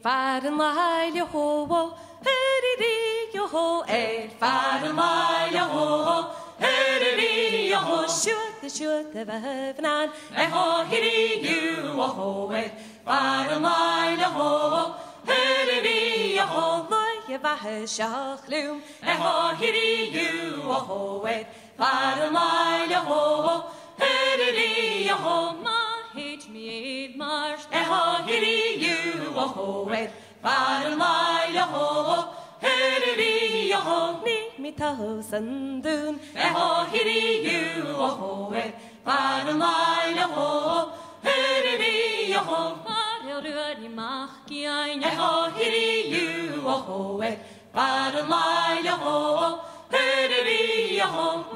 faren leil ho, ho, faren leil ho, ho, shoot the vevnan, ho, you, ho, faren leil ho, ho, loy vahe shachloom, ho, you, ho, faren leil ho, ho, Hit me marsh, ho, you, ho, faren leil ho, ho, me toes and doon, ho, you, ho, faren leil ho, ho, rød mach ein, ho, you, ho, faren leil ho, ho,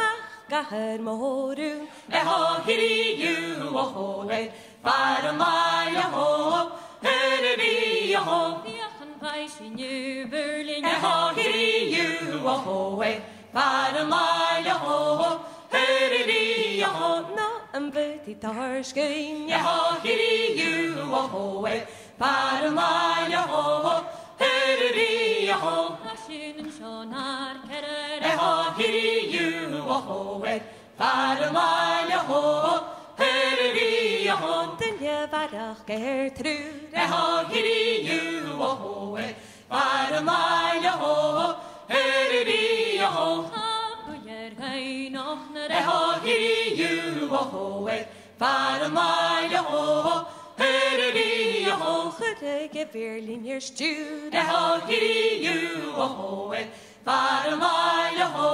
Gahar morun, ho, you, ho, faren leil ho, ho, Viachen in New Berlin, ho, you, ho, faren leil ho, ho, no, and petit tarskein, ho, you, ho, faren leil ho, ho, Ashin and Shonar Kerr, ho, you, ho, faren leil ho, ho, den je varach Gertrud, ho, you, ho, faren leil ho, ho, Habuyer hein ochner, ho, you, ho, faren leil ho, ho, Chudege Berlin your stud, ho, you, ho, faren leil ho,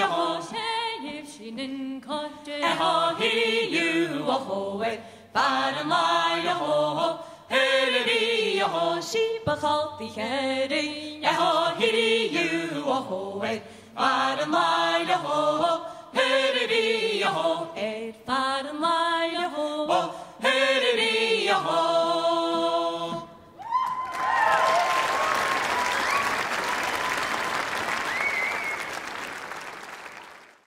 ho, Shinin kotte, ho, you, ho, faren leil ho, ho, she bechalt die herring, ho, you, ho, faren leil ho, ho,